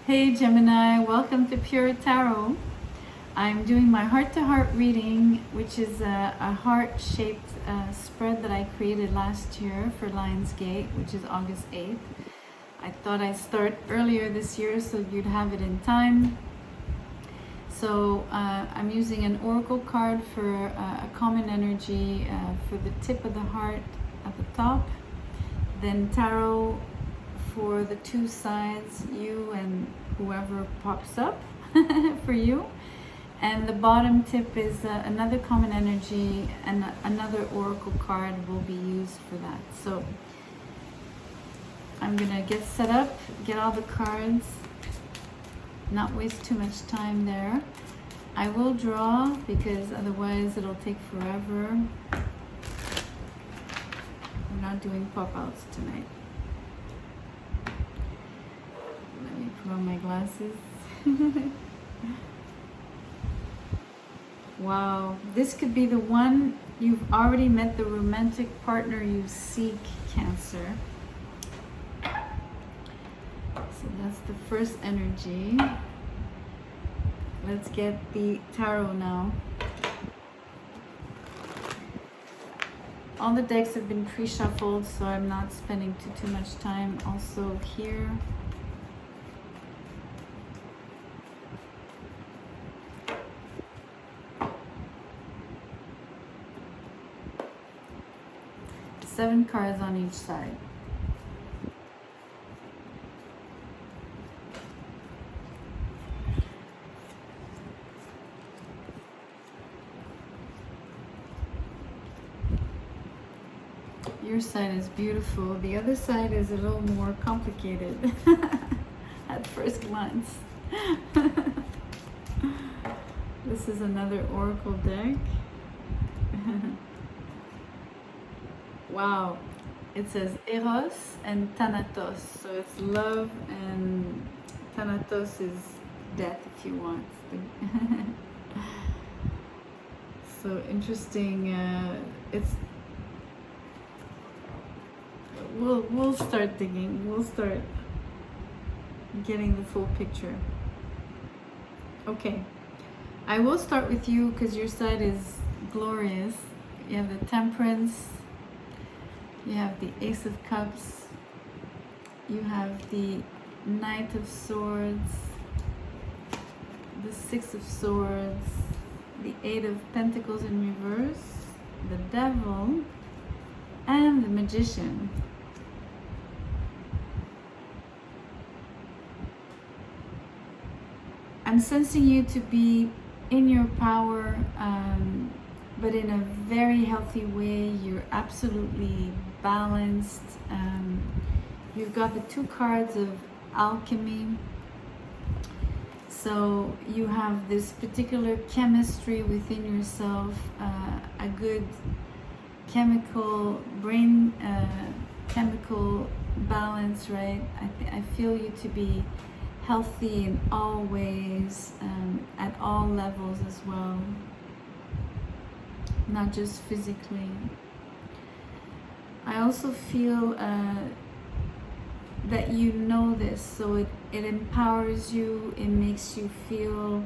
Hey Gemini, welcome to Pure Tarot. I'm doing my heart-to-heart reading, which is a heart-shaped spread that I created last year for Lionsgate, which is August 8th. I thought I'd start earlier this year so you'd have it in time. So I'm using an oracle card for a common energy for the tip of the heart at the top, then tarot for the two sides, you and whoever pops up for you, and the bottom tip is another common energy, and another oracle card will be used for that. So I'm gonna get set up, get all the cards, not waste too much time there. I will draw because otherwise it'll take forever. We're not doing pop-outs tonight. Let me put on my glasses. Wow, this could be the one you've already met, the romantic partner you seek, Cancer. So that's the first energy. Let's get the tarot now. All the decks have been pre-shuffled, so I'm not spending too much time also here. Seven cards on each side. Your side is beautiful. The other side is a little more complicated at first glance. This is another oracle deck. Wow, it says Eros and Thanatos, so it's love, and Thanatos is death if you want. So interesting. It's we'll start digging. We'll start getting the full picture. Okay, I will start with you because your side is glorious. You have the Temperance. You have the Ace of Cups, you have the Knight of Swords, the Six of Swords, the Eight of Pentacles in reverse, the Devil, and the Magician. I'm sensing you to be in your power, but in a very healthy way. You're absolutely balanced. You've got the two cards of alchemy. So you have this particular chemistry within yourself, a good chemical, brain chemical balance, right? I feel you to be healthy in all ways, at all levels as well. Not just physically. I also feel that you know this, so it empowers you, it makes you feel,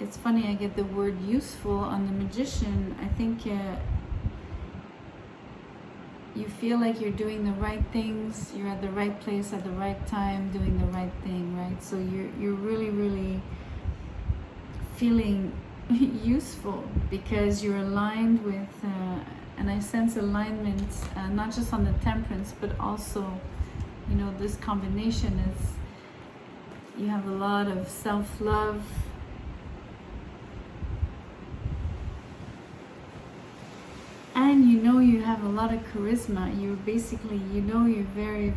it's funny, I get the word useful on the Magician. I think you feel like you're doing the right things, you're at the right place at the right time, doing the right thing, right? So you're really feeling useful because you're aligned with, and I sense alignment, not just on the Temperance, but also, you know, this combination is, you have a lot of self-love, and you know you have a lot of charisma. You're basically, you know, you're very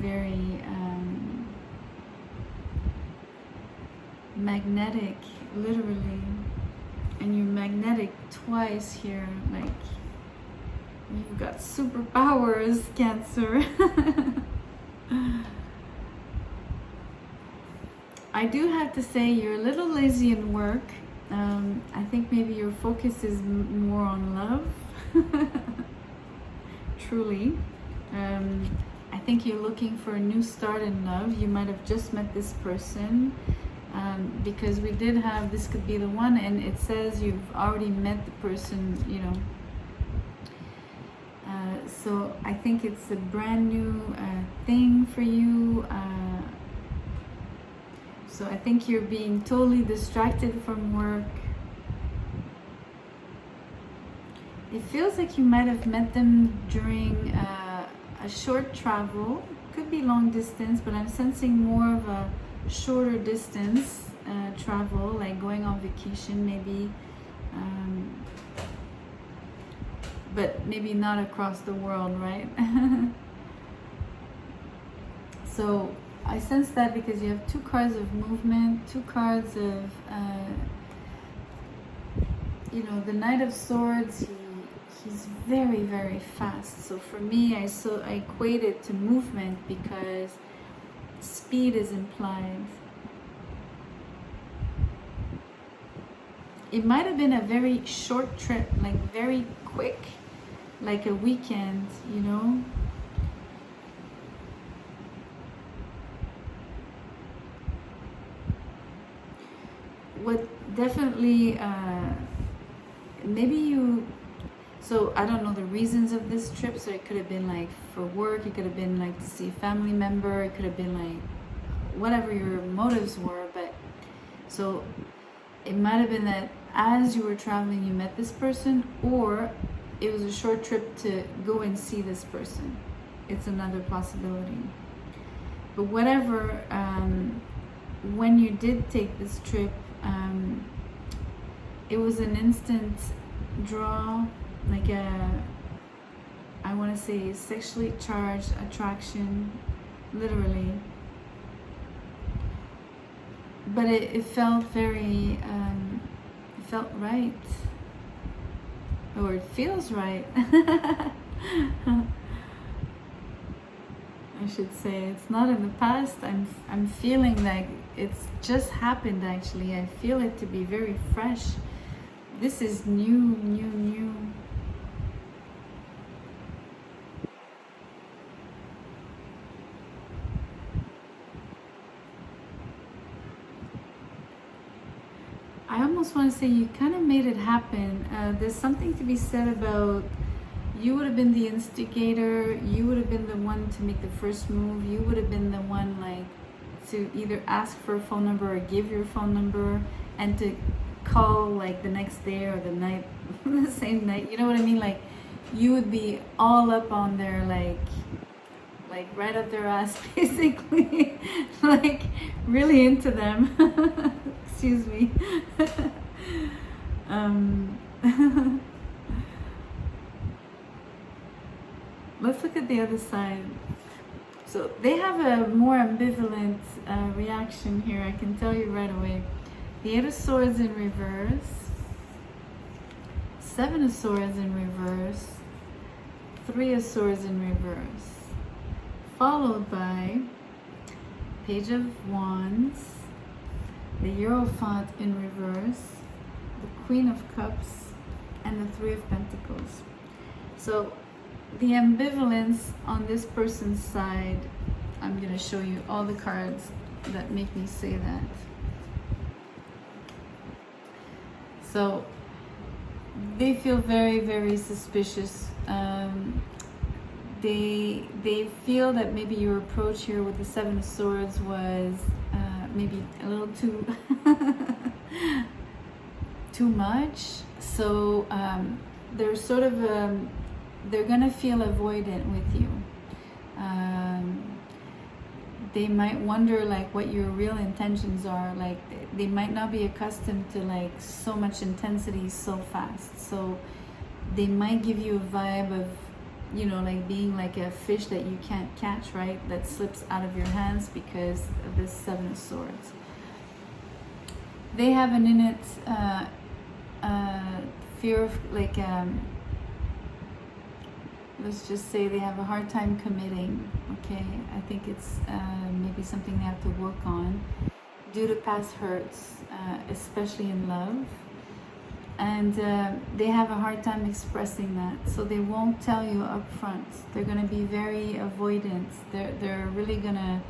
magnetic, literally, and you're magnetic twice here, like you've got superpowers, Cancer. I do have to say you're a little lazy in work. I think maybe your focus is more on love. Truly. I think you're looking for a new start in love. You might have just met this person, because we did have, this could be the one, and it says you've already met the person, you know. So I think it's a brand new thing for you. So I think you're being totally distracted from work. It feels like you might have met them during a short travel. Could be long distance, but I'm sensing more of a shorter distance travel, like going on vacation maybe. But maybe not across the world, right? So I sense that because you have two cards of movement, two cards of, you know, the Knight of Swords. He's very, very fast. So for me, I equate it to movement because speed is implied. It might have been a very short trip, like very quick, like a weekend, you know. What definitely, maybe you, so I don't know the reasons of this trip, so it could have been like for work, it could have been like to see a family member, it could have been like whatever your motives were, but so it might have been that as you were traveling you met this person, or it was a short trip to go and see this person. It's another possibility. But whatever, when you did take this trip, it was an instant draw, like I want to say sexually charged attraction, literally. But it felt very, it felt right, or it feels right. I should say it's not in the past. I'm feeling like it's just happened. Actually, I feel it to be very fresh. This is new. I almost want to say you kind of made it happen. There's something to be said about you would have been the instigator, you would have been the one to make the first move, you would have been the one like to either ask for a phone number or give your phone number, and to call like the next day or the night, the same night, you know what I mean? Like you would be all up on their like right up their ass basically, like really into them. Excuse me. Let's look at the other side. So they have a more ambivalent reaction here, I can tell you right away. The Eight of Swords in reverse, Seven of Swords in reverse, Three of Swords in reverse, followed by Page of Wands, the Hierophant in reverse, the Queen of Cups, and the Three of Pentacles. So the ambivalence on this person's side, I'm going to show you all the cards that make me say that. So they feel very, very suspicious. They feel that maybe your approach here with the Seven of Swords was maybe a little too much. So they're sort of they're gonna feel avoidant with you. They might wonder like what your real intentions are. Like they might not be accustomed to like so much intensity so fast. So they might give you a vibe of, you know, like being like a fish that you can't catch, right? That slips out of your hands because of this Seven of Swords. They have an innate fear of like, let's just say they have a hard time committing, okay? I think it's maybe something they have to work on due to past hurts, especially in love. and they have a hard time expressing that, so they won't tell you up front. They're going to be very avoidant. They're really gonna,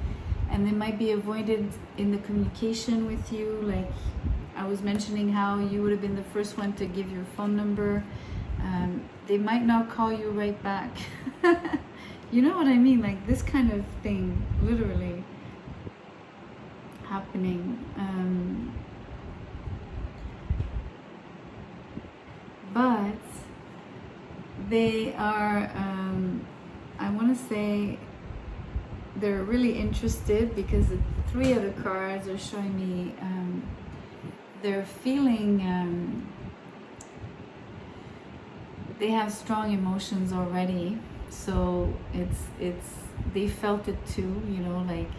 and they might be avoided in the communication with you. Like I was mentioning how you would have been the first one to give your phone number. They might not call you right back. You know what I mean? Like this kind of thing literally happening. But they are, I want to say, they're really interested, because the 3 other cards are showing me they're feeling, they have strong emotions already. So it's they felt it too, you know, like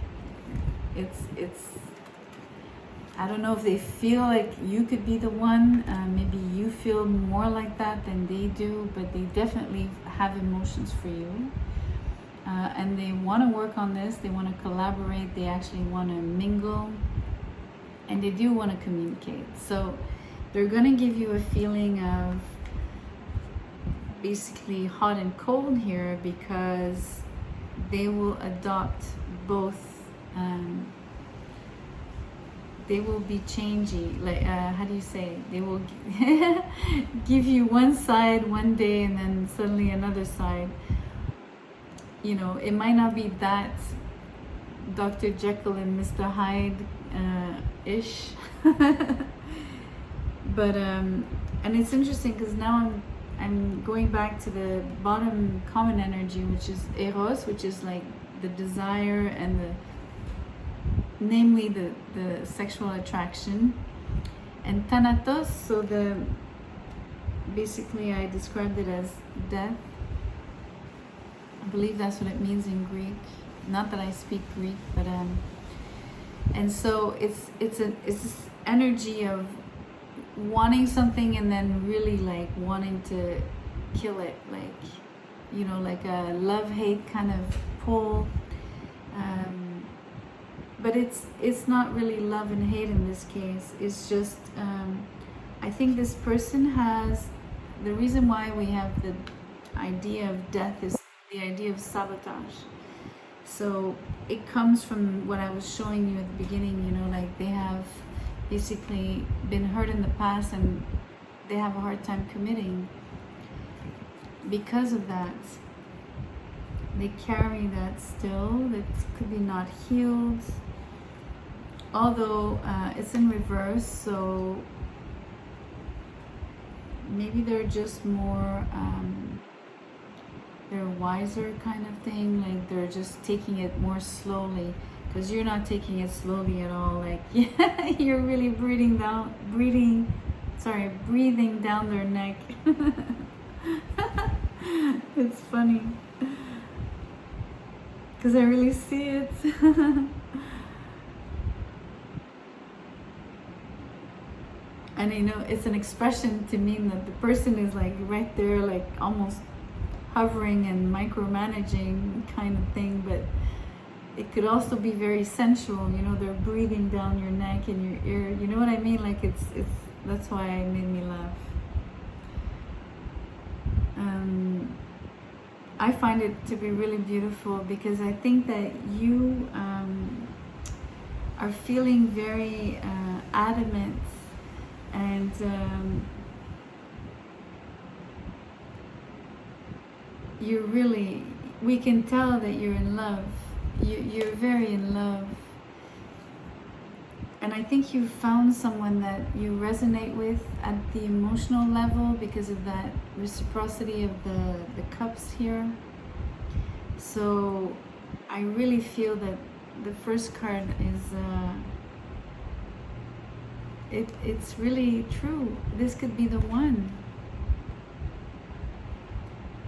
it's I don't know if they feel like you could be the one. Maybe you feel more like that than they do, but they definitely have emotions for you. And they want to work on this. They want to collaborate. They actually want to mingle. And they do want to communicate. So they're going to give you a feeling of basically hot and cold here, because they will adopt both. They will be changey, like how do you say? They will give you one side one day and then suddenly another side. You know, it might not be that Dr. Jekyll and Mr. Hyde ish, but and it's interesting because now I'm going back to the bottom common energy, which is Eros, which is like the desire and namely the sexual attraction, and Thanatos, so basically I described it as death. I believe that's what it means in Greek. Not that I speak Greek, but and so it's this energy of wanting something and then really like wanting to kill it, like, you know, like a love-hate kind of pull. But it's not really love and hate in this case. It's just I think this person has, the reason why we have the idea of death is the idea of sabotage. So it comes from what I was showing you at the beginning, you know, like they have basically been hurt in the past and they have a hard time committing. Because of that, they carry that still, that could be not healed. Although it's in reverse, so maybe they're just more, they're wiser kind of thing, like they're just taking it more slowly, because you're not taking it slowly at all. Like you're really breathing down their neck. It's funny because I really see it. And you know, it's an expression to mean that the person is like right there, like almost hovering and micromanaging kind of thing, but it could also be very sensual, you know, they're breathing down your neck and your ear, you know what I mean? Like it's that's why it made me laugh. I find it to be really beautiful, because I think that you are feeling very adamant, and you're really, we can tell that you're in love. You're very in love. And I think you found someone that you resonate with at the emotional level because of that reciprocity of the cups here. So I really feel that the first card is, it's really true. This could be the one.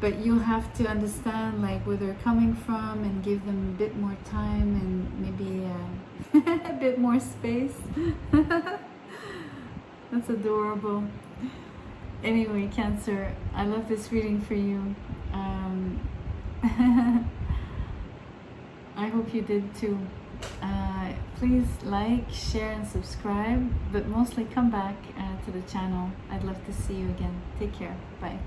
But you have to understand like where they're coming from and give them a bit more time and maybe a bit more space. That's adorable. Anyway, Cancer, I love this reading for you. I hope you did too. Please like, share, and subscribe, but mostly come back to the channel. I'd love to see you again. Take care. Bye.